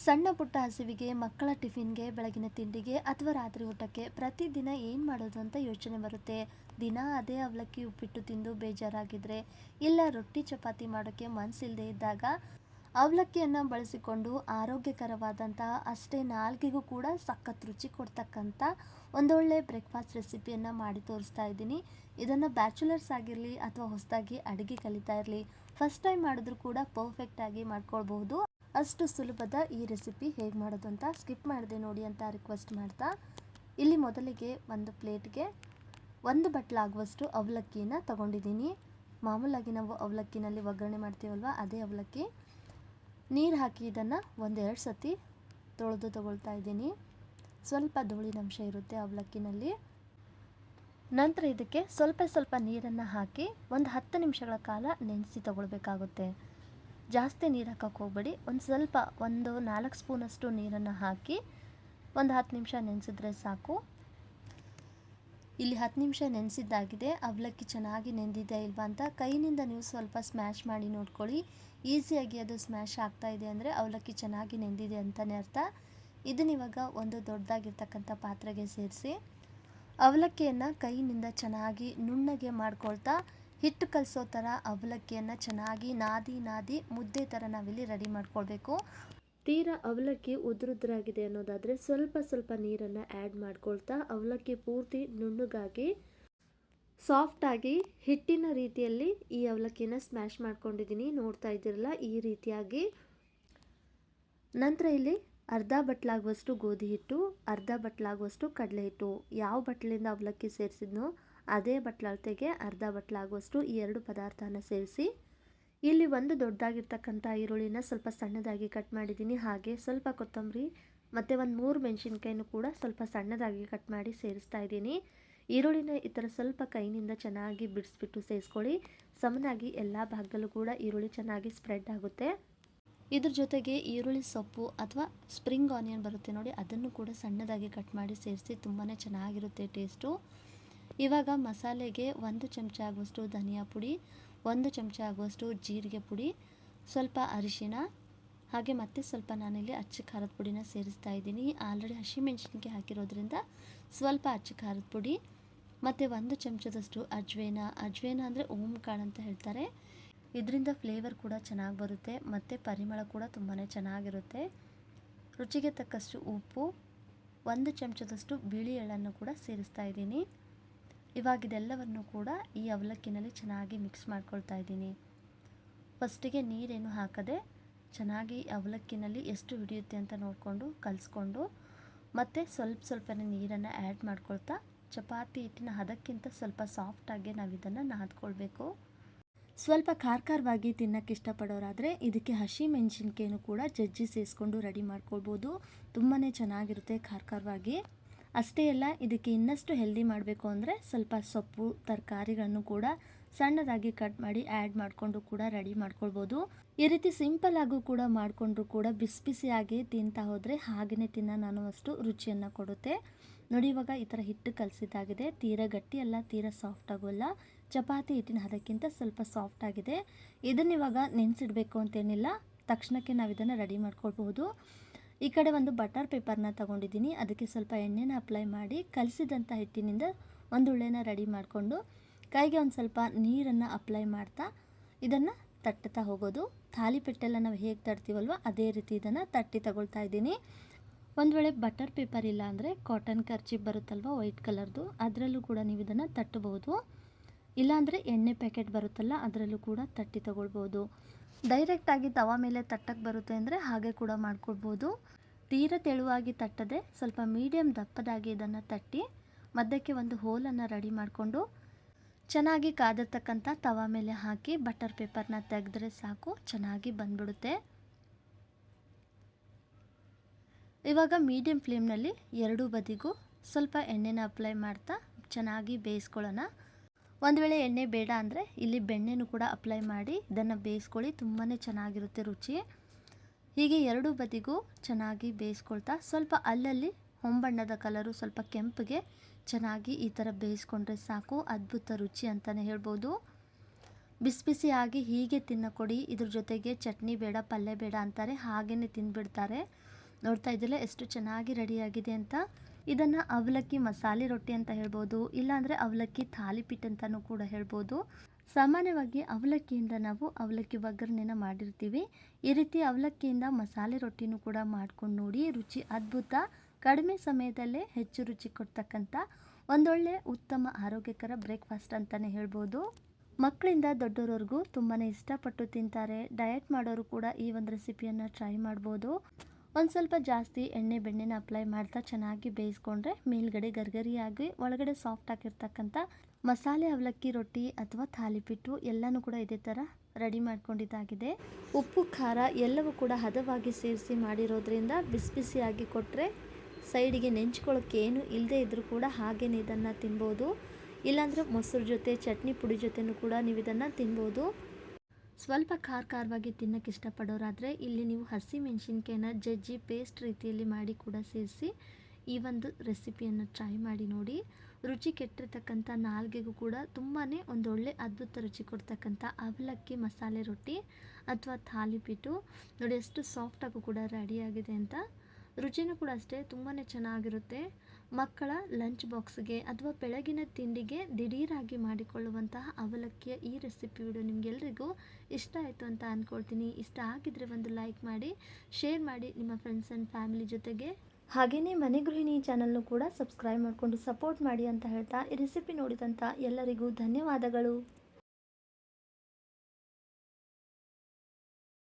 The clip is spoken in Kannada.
ಸಣ್ಣ ಪುಟ್ಟ ಹಸಿವಿಗೆ, ಮಕ್ಕಳ ಟಿಫಿನ್ಗೆ, ಬೆಳಗಿನ ತಿಂಡಿಗೆ ಅಥವಾ ರಾತ್ರಿ ಊಟಕ್ಕೆ ಪ್ರತಿದಿನ ಏನು ಮಾಡೋದು ಅಂತ ಯೋಚನೆ ಬರುತ್ತೆ. ದಿನ ಅದೇ ಅವಲಕ್ಕಿ ಉಪ್ಪಿಟ್ಟು ತಿಂದು ಬೇಜಾರಾಗಿದ್ರೆ, ಇಲ್ಲ ರೊಟ್ಟಿ ಚಪಾತಿ ಮಾಡೋಕ್ಕೆ ಮನಸ್ಸಿಲ್ಲದೆ ಇದ್ದಾಗ ಅವಲಕ್ಕಿಯನ್ನು ಬಳಸಿಕೊಂಡು ಆರೋಗ್ಯಕರವಾದಂತಹ ಅಷ್ಟೇ ನಾಲ್ಗೆಗೂ ಕೂಡ ಸಖತ್ ರುಚಿ ಕೊಡ್ತಕ್ಕಂಥ ಒಂದೊಳ್ಳೆ ಬ್ರೇಕ್ಫಾಸ್ಟ್ ರೆಸಿಪಿಯನ್ನು ಮಾಡಿ ತೋರಿಸ್ತಾ ಇದ್ದೀನಿ. ಇದನ್ನು ಬ್ಯಾಚುಲರ್ಸ್ ಆಗಿರಲಿ ಅಥವಾ ಹೊಸದಾಗಿ ಅಡುಗೆ ಕಲಿತಾ ಇರಲಿ, ಫಸ್ಟ್ ಟೈಮ್ ಮಾಡಿದ್ರೂ ಕೂಡ ಪರ್ಫೆಕ್ಟಾಗಿ ಮಾಡ್ಕೊಳ್ಬಹುದು. ಅಷ್ಟು ಸುಲಭದ ಈ ರೆಸಿಪಿ ಹೇಗೆ ಮಾಡೋದು ಅಂತ ಸ್ಕಿಪ್ ಮಾಡಿದೆ ನೋಡಿ ಅಂತ ರಿಕ್ವೆಸ್ಟ್ ಮಾಡ್ತಾ, ಇಲ್ಲಿ ಮೊದಲಿಗೆ ಒಂದು ಪ್ಲೇಟ್ಗೆ 1 ಬಟ್ಲಾಗುವಷ್ಟು ಅವಲಕ್ಕಿನ ತಗೊಂಡಿದ್ದೀನಿ. ಮಾಮೂಲಾಗಿ ನಾವು ಅವಲಕ್ಕಿನಲ್ಲಿ ಒಗ್ಗರಣೆ ಮಾಡ್ತೀವಲ್ವ, ಅದೇ ಅವಲಕ್ಕಿ. ನೀರು ಹಾಕಿ ಇದನ್ನು 1-2 ಸತಿ ತೊಳೆದು ತಗೊಳ್ತಾ ಇದ್ದೀನಿ. ಸ್ವಲ್ಪ ಧೂಳಿನಂಶ ಇರುತ್ತೆ ಅವಲಕ್ಕಿನಲ್ಲಿ. ನಂತರ ಇದಕ್ಕೆ ಸ್ವಲ್ಪ ನೀರನ್ನು ಹಾಕಿ ಒಂದು 10 ನಿಮಿಷಗಳ ಕಾಲ ನೆನೆಸಿ ತಗೊಳ್ಬೇಕಾಗುತ್ತೆ. ಜಾಸ್ತಿ ನೀರು ಹಾಕಕ್ಕೆ ಹೋಗಬೇಡಿ. ಒಂದು 4 ಸ್ಪೂನಷ್ಟು ನೀರನ್ನು ಹಾಕಿ ಒಂದು 10 ನಿಮಿಷ ನೆನೆಸಿದ್ರೆ ಸಾಕು. ಇಲ್ಲಿ 10 ನಿಮಿಷ ನೆನೆಸಿದ್ದಾಗಿದೆ. ಅವಲಕ್ಕಿ ಚೆನ್ನಾಗಿ ನೆಂದಿದೆ ಇಲ್ವಾ ಅಂತ ಕೈನಿಂದ ನೀವು ಸ್ವಲ್ಪ ಸ್ಮ್ಯಾಶ್ ಮಾಡಿ ನೋಡ್ಕೊಳ್ಳಿ. ಈಸಿಯಾಗಿ ಅದು ಸ್ಮ್ಯಾಶ್ ಆಗ್ತಾ ಇದೆ ಅಂದರೆ ಅವಲಕ್ಕಿ ಚೆನ್ನಾಗಿ ನೆಂದಿದೆ ಅಂತಲೇ ಅರ್ಥ. ಇದನ್ನ ಇವಾಗ ಒಂದು ದೊಡ್ಡದಾಗಿರ್ತಕ್ಕಂಥ ಪಾತ್ರೆಗೆ ಸೇರಿಸಿ ಅವಲಕ್ಕಿಯನ್ನು ಕೈನಿಂದ ಚೆನ್ನಾಗಿ ನುಣ್ಣಗೆ ಮಾಡ್ಕೊಳ್ತಾ ಹಿಟ್ಟು ಕಲಸೋ ಥರ ಅವಲಕ್ಕಿಯನ್ನು ಚೆನ್ನಾಗಿ ನಾದಿ ಮುದ್ದೆ ಥರ ನಾವಿಲ್ಲಿ ರೆಡಿ ಮಾಡ್ಕೊಳ್ಬೇಕು. ತೀರಾ ಅವಲಕ್ಕಿ ಉದುರುದ್ರಾಗಿದೆ ಅನ್ನೋದಾದರೆ ಸ್ವಲ್ಪ ನೀರನ್ನು ಆ್ಯಡ್ ಮಾಡ್ಕೊಳ್ತಾ ಅವಲಕ್ಕಿ ಪೂರ್ತಿ ನುಣ್ಣಗಾಗಿ ಸಾಫ್ಟಾಗಿ ಹಿಟ್ಟಿನ ರೀತಿಯಲ್ಲಿ ಈ ಅವಲಕ್ಕಿನ ಸ್ಮ್ಯಾಶ್ ಮಾಡ್ಕೊಂಡಿದ್ದೀನಿ. ನೋಡ್ತಾ ಇದ್ದೀರಲ್ಲ ಈ ರೀತಿಯಾಗಿ. ನಂತರ ಇಲ್ಲಿ ಅರ್ಧ ಬಟ್ಲಾಗುವಷ್ಟು ಗೋಧಿ ಹಿಟ್ಟು, ಅರ್ಧ ಬಟ್ಲಾಗುವಷ್ಟು ಕಡಲೆ ಹಿಟ್ಟು, ಯಾವ ಬಟ್ಲಿಂದ ಅವಲಕ್ಕಿ ಸೇರಿಸಿದ್ನೋ ಅದೇ ಬಟ್ಲಳತೆಗೆ ಅರ್ಧ ಬಟ್ಲಾಗುವಷ್ಟು ಈ 2 ಪದಾರ್ಥನ ಸೇರಿಸಿ, ಇಲ್ಲಿ ಒಂದು ದೊಡ್ಡದಾಗಿರ್ತಕ್ಕಂಥ ಈರುಳ್ಳಿನ ಸ್ವಲ್ಪ ಸಣ್ಣದಾಗಿ ಕಟ್ ಮಾಡಿದ್ದೀನಿ. ಹಾಗೆ ಸ್ವಲ್ಪ ಕೊತ್ತಂಬರಿ ಮತ್ತು ಒಂದು 3 ಮೆಣಸಿನ್ಕಾಯಿನೂ ಕೂಡ ಸ್ವಲ್ಪ ಸಣ್ಣದಾಗಿ ಕಟ್ ಮಾಡಿ ಸೇರಿಸ್ತಾ ಇದ್ದೀನಿ. ಈರುಳ್ಳಿನ ಈ ಥರ ಸ್ವಲ್ಪ ಕೈನಿಂದ ಚೆನ್ನಾಗಿ ಬಿಡಿಸ್ಬಿಟ್ಟು ಸೇರಿಸ್ಕೊಳ್ಳಿ. ಸಮನಾಗಿ ಎಲ್ಲ ಭಾಗದಲ್ಲೂ ಕೂಡ ಈರುಳ್ಳಿ ಚೆನ್ನಾಗಿ ಸ್ಪ್ರೆಡ್ ಆಗುತ್ತೆ. ಇದ್ರ ಜೊತೆಗೆ ಈರುಳ್ಳಿ ಸೊಪ್ಪು ಅಥವಾ ಸ್ಪ್ರಿಂಗ್ ಆನಿಯನ್ ಬರುತ್ತೆ ನೋಡಿ, ಅದನ್ನು ಕೂಡ ಸಣ್ಣದಾಗಿ ಕಟ್ ಮಾಡಿ ಸೇರಿಸಿ ತುಂಬಾ ಚೆನ್ನಾಗಿರುತ್ತೆ ಟೇಸ್ಟು. ಇವಾಗ ಮಸಾಲೆಗೆ 1 ಚಮಚ ಆಗುವಷ್ಟು ಧನಿಯಾ ಪುಡಿ, 1 ಚಮಚ ಆಗುವಷ್ಟು ಜೀರಿಗೆ ಪುಡಿ, ಸ್ವಲ್ಪ ಅರಿಶಿಣ, ಹಾಗೆ ಮತ್ತೆ ಸ್ವಲ್ಪ ನಾನಿಲ್ಲಿ ಅಚ್ಚ ಖಾರದ ಪುಡಿನ ಸೇರಿಸ್ತಾ ಇದ್ದೀನಿ. ಆಲ್ರೆಡಿ ಹಸಿಮೆಣಸಿನಕಾಯಿ ಹಾಕಿರೋದ್ರಿಂದ ಸ್ವಲ್ಪ ಅಚ್ಚ ಖಾರದ ಪುಡಿ ಮತ್ತು 1 ಚಮಚದಷ್ಟು ಅಜ್ವೇನ ಅಂದರೆ ಓಂಕಾಳು ಅಂತ ಹೇಳ್ತಾರೆ. ಇದರಿಂದ ಫ್ಲೇವರ್ ಕೂಡ ಚೆನ್ನಾಗಿ ಬರುತ್ತೆ ಮತ್ತು ಪರಿಮಳ ಕೂಡ ತುಂಬಾ ಚೆನ್ನಾಗಿರುತ್ತೆ. ರುಚಿಗೆ ತಕ್ಕಷ್ಟು ಉಪ್ಪು, 1 ಚಮಚದಷ್ಟು ಬಿಳಿ ಎಳ್ಳನ್ನು ಕೂಡ ಸೇರಿಸ್ತಾ ಇದ್ದೀನಿ. ಇವಾಗ ಇದೆಲ್ಲವನ್ನು ಕೂಡ ಈ ಅವಲಕ್ಕಿನಲ್ಲಿ ಚೆನ್ನಾಗಿ ಮಿಕ್ಸ್ ಮಾಡ್ಕೊಳ್ತಾ ಇದ್ದೀನಿ. ಫಸ್ಟಿಗೆ ನೀರೇನು ಹಾಕದೆ ಚೆನ್ನಾಗಿ ಅವಲಕ್ಕಿನಲ್ಲಿ ಎಷ್ಟು ಹಿಡಿಯುತ್ತೆ ಅಂತ ನೋಡಿಕೊಂಡು ಕಲಿಸ್ಕೊಂಡು ಮತ್ತು ಸ್ವಲ್ಪನೇ ನೀರನ್ನು ಆ್ಯಡ್ ಮಾಡ್ಕೊಳ್ತಾ ಚಪಾತಿ ಹಿಟ್ಟಿನ ಹದಕ್ಕಿಂತ ಸ್ವಲ್ಪ ಸಾಫ್ಟಾಗಿ ನಾವು ಇದನ್ನು ನಾದ್ಕೊಳ್ಬೇಕು. ಸ್ವಲ್ಪ ಖಾರವಾಗಿ ತಿನ್ನೋಕ್ಕೆ ಇಷ್ಟಪಡೋರಾದರೆ ಇದಕ್ಕೆ ಹಸಿ ಮೆಣಸಿನ್ಕಾಯಿನೂ ಕೂಡ ಜಜ್ಜಿ ಸೇರಿಸ್ಕೊಂಡು ರೆಡಿ ಮಾಡ್ಕೊಳ್ಬೋದು. ತುಂಬಾ ಚೆನ್ನಾಗಿರುತ್ತೆ ಖಾರವಾಗಿ. ಅಷ್ಟೇ ಅಲ್ಲ, ಇದಕ್ಕೆ ಇನ್ನಷ್ಟು ಹೆಲ್ದಿ ಮಾಡಬೇಕು ಅಂದರೆ ಸ್ವಲ್ಪ ಸೊಪ್ಪು ತರಕಾರಿಗಳನ್ನು ಕೂಡ ಸಣ್ಣದಾಗಿ ಕಟ್ ಮಾಡಿ ಆ್ಯಡ್ ಮಾಡಿಕೊಂಡು ಕೂಡ ರೆಡಿ ಮಾಡ್ಕೊಳ್ಬೋದು. ಈ ರೀತಿ ಸಿಂಪಲ್ ಆಗು ಕೂಡ ಮಾಡಿಕೊಂಡ್ರು ಕೂಡ ಬಿಸಿಯಾಗಿ ತಿಂತಾ ಹೋದರೆ ಹಾಗೆಯೇ ತಿನ್ನೋ ಅಷ್ಟು ರುಚಿಯನ್ನು ಕೊಡುತ್ತೆ ನೋಡಿ. ಇವಾಗ ಈ ಥರ ಹಿಟ್ಟು ಕಲಸಿದ್ದಾಗಿದೆ. ತೀರಾ ಗಟ್ಟಿ ಅಲ್ಲ, ತೀರಾ ಸಾಫ್ಟ್ ಆಗೋಲ್ಲ, ಚಪಾತಿ ಹಿಟ್ಟಿನ ಹದಕ್ಕಿಂತ ಸ್ವಲ್ಪ ಸಾಫ್ಟ್ ಆಗಿದೆ. ಇದನ್ನ ಇವಾಗ ನೆನೆಸಿಡಬೇಕು ಅಂತೇನಿಲ್ಲ, ತಕ್ಷಣಕ್ಕೆ ನಾವು ಇದನ್ನು ರೆಡಿ ಮಾಡ್ಕೊಳ್ಬಹುದು. ಈ ಕಡೆ ಒಂದು ಬಟರ್ ಪೇಪರ್ನ ತಗೊಂಡಿದ್ದೀನಿ. ಅದಕ್ಕೆ ಸ್ವಲ್ಪ ಎಣ್ಣೆನ ಅಪ್ಲೈ ಮಾಡಿ ಕಲಸಿದಂಥ ಹಿಟ್ಟಿನಿಂದ ಒಂದು ಉಳ್ಳೆನ ರೆಡಿ ಮಾಡಿಕೊಂಡು ಕೈಗೆ ಒಂದು ಸ್ವಲ್ಪ ನೀರನ್ನು ಅಪ್ಲೈ ಮಾಡ್ತಾ ಇದನ್ನು ತಟ್ಟುತ್ತಾ ಹೋಗೋದು. ತಾಲಿಪೆಟ್ಟೆಲ್ಲ ನಾವು ಹೇಗೆ ತಡ್ತೀವಲ್ವ ಅದೇ ರೀತಿ ಇದನ್ನು ತಟ್ಟಿ ತಗೊಳ್ತಾ ಇದ್ದೀನಿ. ಒಂದು ವೇಳೆ ಬಟರ್ ಪೇಪರ್ ಇಲ್ಲ ಅಂದರೆ ಕಾಟನ್ ಕರ್ಚಿಪ್ ಬರುತ್ತಲ್ವ ವೈಟ್ ಕಲರ್ದು, ಅದರಲ್ಲೂ ಕೂಡ ನೀವು ಇದನ್ನು ತಟ್ಟಬಹುದು. ಇಲ್ಲಾಂದರೆ ಎಣ್ಣೆ ಪ್ಯಾಕೆಟ್ ಬರುತ್ತಲ್ಲ ಅದರಲ್ಲೂ ಕೂಡ ತಟ್ಟಿ ತಗೊಳ್ಬೋದು. ಡೈರೆಕ್ಟಾಗಿ ತವ ಮೇಲೆ ತಟ್ಟಕ್ಕೆ ಬರುತ್ತೆ ಅಂದರೆ ಹಾಗೆ ಕೂಡ ಮಾಡ್ಕೊಳ್ಬೋದು. ತೀರಾ ತೆಳುವಾಗಿ ತಟ್ಟದೆ ಸ್ವಲ್ಪ ಮೀಡಿಯಮ್ ದಪ್ಪದಾಗಿ ಇದನ್ನು ತಟ್ಟಿ ಮಧ್ಯಕ್ಕೆ ಒಂದು ಹೋಲನ್ನು ರೆಡಿ ಮಾಡಿಕೊಂಡು ಚೆನ್ನಾಗಿ ಕಾದಿರ್ತಕ್ಕಂಥ ತವ ಮೇಲೆ ಹಾಕಿ ಬಟರ್ ಪೇಪರ್ನ ತೆಗೆದ್ರೆ ಸಾಕು, ಚೆನ್ನಾಗಿ ಬಂದ್ಬಿಡುತ್ತೆ. ಇವಾಗ ಮೀಡಿಯಮ್ ಫ್ಲೇಮ್ನಲ್ಲಿ ಎರಡೂ ಬದಿಗೂ ಸ್ವಲ್ಪ ಎಣ್ಣೆನ ಅಪ್ಲೈ ಮಾಡ್ತಾ ಚೆನ್ನಾಗಿ ಬೇಯಿಸ್ಕೊಳ್ಳೋಣ. ಒಂದು ವೇಳೆ ಎಣ್ಣೆ ಬೇಡ ಅಂದರೆ ಇಲ್ಲಿ ಬೆಣ್ಣೆನೂ ಕೂಡ ಅಪ್ಲೈ ಮಾಡಿ ಇದನ್ನು ಬೇಯಿಸ್ಕೊಳ್ಳಿ, ತುಂಬಾ ಚೆನ್ನಾಗಿರುತ್ತೆ ರುಚಿ. ಹೀಗೆ ಎರಡೂ ಬದಿಗೂ ಚೆನ್ನಾಗಿ ಬೇಯಿಸ್ಕೊಳ್ತಾ ಸ್ವಲ್ಪ ಅಲ್ಲಲ್ಲಿ ಹೊಂಬಣ್ಣದ ಕಲರು ಸ್ವಲ್ಪ ಕೆಂಪಿಗೆ ಚೆನ್ನಾಗಿ ಈ ಥರ ಬೇಯಿಸ್ಕೊಂಡ್ರೆ ಸಾಕು, ಅದ್ಭುತ ರುಚಿ ಅಂತಲೇ ಹೇಳ್ಬೋದು. ಬಿಸಿ ಬಿಸಿಯಾಗಿ ಹೀಗೆ ತಿನ್ನಕೊಡಿ. ಇದ್ರ ಜೊತೆಗೆ ಚಟ್ನಿ ಬೇಡ, ಪಲ್ಯ ಬೇಡ ಅಂತಾರೆ, ಹಾಗೇ ತಿಂದುಬಿಡ್ತಾರೆ. ನೋಡ್ತಾ ಇದ್ದಿಲ್ಲ ಎಷ್ಟು ಚೆನ್ನಾಗಿ ರೆಡಿಯಾಗಿದೆ ಅಂತ. ಇದನ್ನು ಅವಲಕ್ಕಿ ಮಸಾಲೆ ರೊಟ್ಟಿ ಅಂತ ಹೇಳ್ಬೋದು, ಇಲ್ಲಾಂದರೆ ಅವಲಕ್ಕಿ ಥಾಲಿಪೀಠ ಅಂತಲೂ ಕೂಡ ಹೇಳ್ಬೋದು. ಸಾಮಾನ್ಯವಾಗಿ ಅವಲಕ್ಕಿಯಿಂದ ನಾವು ಅವಲಕ್ಕಿ ಒಗ್ಗರಣೆನ ಮಾಡಿರ್ತೀವಿ. ಈ ರೀತಿ ಅವಲಕ್ಕಿಯಿಂದ ಮಸಾಲೆ ರೊಟ್ಟಿನೂ ಕೂಡ ಮಾಡ್ಕೊಂಡು ನೋಡಿ, ರುಚಿ ಅದ್ಭುತ. ಕಡಿಮೆ ಸಮಯದಲ್ಲೇ ಹೆಚ್ಚು ರುಚಿ ಕೊಡ್ತಕ್ಕಂಥ ಒಂದೊಳ್ಳೆ ಉತ್ತಮ ಆರೋಗ್ಯಕರ ಬ್ರೇಕ್ಫಾಸ್ಟ್ ಅಂತಲೇ ಹೇಳ್ಬೋದು. ಮಕ್ಕಳಿಂದ ದೊಡ್ಡೋರವರೆಗೂ ತುಂಬಾ ಇಷ್ಟಪಟ್ಟು ತಿಂತಾರೆ. ಡಯಟ್ ಮಾಡೋರು ಕೂಡ ಈ ಒಂದು ರೆಸಿಪಿಯನ್ನು ಟ್ರೈ ಮಾಡ್ಬೋದು. ಒಂದು ಸ್ವಲ್ಪ ಜಾಸ್ತಿ ಎಣ್ಣೆ ಬೆಣ್ಣೆನ ಅಪ್ಲೈ ಮಾಡ್ತಾ ಚೆನ್ನಾಗಿ ಬೇಯಿಸ್ಕೊಂಡ್ರೆ ಮೇಲ್ಗಡೆ ಗರ್ಗರಿಯಾಗಿ ಒಳಗಡೆ ಸಾಫ್ಟ್ ಆಗಿರ್ತಕ್ಕಂಥ ಮಸಾಲೆ ಅವಲಕ್ಕಿ ರೊಟ್ಟಿ ಅಥವಾ ಥಾಲಿಪೀಠು ಎಲ್ಲನೂ ಕೂಡ ಇದೇ ಥರ ರೆಡಿ ಮಾಡ್ಕೊಂಡಿದ್ದಾಗಿದೆ. ಉಪ್ಪು ಖಾರ ಎಲ್ಲವೂ ಕೂಡ ಹದವಾಗಿ ಸೇರಿಸಿ ಮಾಡಿರೋದ್ರಿಂದ ಬಿಸಿ ಬಿಸಿಯಾಗಿ ಕೊಟ್ಟರೆ ಸೈಡಿಗೆ ನೆಂಚ್ಕೊಳ್ಳೋಕ್ಕೆ ಏನು ಇಲ್ಲದೇ ಇದ್ದರೂ ಕೂಡ ಹಾಗೇ ಇದನ್ನು ತಿನ್ಬೋದು. ಇಲ್ಲಾಂದರೆ ಮೊಸರು ಜೊತೆ ಚಟ್ನಿ ಪುಡಿ ಜೊತೆನೂ ಕೂಡ ನೀವು ಇದನ್ನು ತಿನ್ಬೋದು. ಸ್ವಲ್ಪ ಖಾರವಾಗಿ ತಿನ್ನೋಕ್ಕೆ ಇಷ್ಟಪಡೋರಾದರೆ ಇಲ್ಲಿ ನೀವು ಹಸಿ ಮೆಣಸಿನ್ಕಾಯಿನ ಜಜ್ಜಿ ಪೇಸ್ಟ್ ರೀತಿಯಲ್ಲಿ ಮಾಡಿ ಕೂಡ ಸೇರಿಸಿ ಈ ಒಂದು ರೆಸಿಪಿಯನ್ನು ಟ್ರೈ ಮಾಡಿ ನೋಡಿ. ರುಚಿ ಕೆಟ್ಟಿರ್ತಕ್ಕಂಥ ನಾಲ್ಗೆಗೂ ಕೂಡ ತುಂಬಾ ಒಂದೊಳ್ಳೆ ಅದ್ಭುತ ರುಚಿ ಕೊಡ್ತಕ್ಕಂಥ ಅವಲಕ್ಕಿ ಮಸಾಲೆ ರೊಟ್ಟಿ ಅಥವಾ ಥಾಲಿಪೀಠು ನೋಡಿ ಎಷ್ಟು ಸಾಫ್ಟಾಗೂ ಕೂಡ ರೆಡಿಯಾಗಿದೆ ಅಂತ. ರುಚಿನೂ ಕೂಡ ಅಷ್ಟೇ ತುಂಬಾ ಚೆನ್ನಾಗಿರುತ್ತೆ. ಮಕ್ಕಳ ಲಂಚ್ ಬಾಕ್ಸ್ಗೆ ಅಥವಾ ಬೆಳಗಿನ ತಿಂಡಿಗೆ ದಿಢೀರಾಗಿ ಮಾಡಿಕೊಳ್ಳುವಂತಹ ಅವಲಕ್ಕಿಯ ಈ ರೆಸಿಪಿ ವಿಡಿಯೋ ನಿಮಗೆಲ್ಲರಿಗೂ ಇಷ್ಟ ಆಯಿತು ಅಂತ ಅಂದ್ಕೊಳ್ತೀನಿ. ಇಷ್ಟ ಆಗಿದ್ರೆ ಒಂದು ಲೈಕ್ ಮಾಡಿ, ಶೇರ್ ಮಾಡಿ ನಿಮ್ಮ ಫ್ರೆಂಡ್ಸ್ ಆ್ಯಂಡ್ ಫ್ಯಾಮಿಲಿ ಜೊತೆಗೆ. ಹಾಗೆಯೇ ಮನೆ ಗೃಹಿಣಿ ಚಾನಲ್ನು ಕೂಡ ಸಬ್ಸ್ಕ್ರೈಬ್ ಮಾಡಿಕೊಂಡು ಸಪೋರ್ಟ್ ಮಾಡಿ ಅಂತ ಹೇಳ್ತಾ ಈ ರೆಸಿಪಿ ನೋಡಿದಂಥ ಎಲ್ಲರಿಗೂ ಧನ್ಯವಾದಗಳು.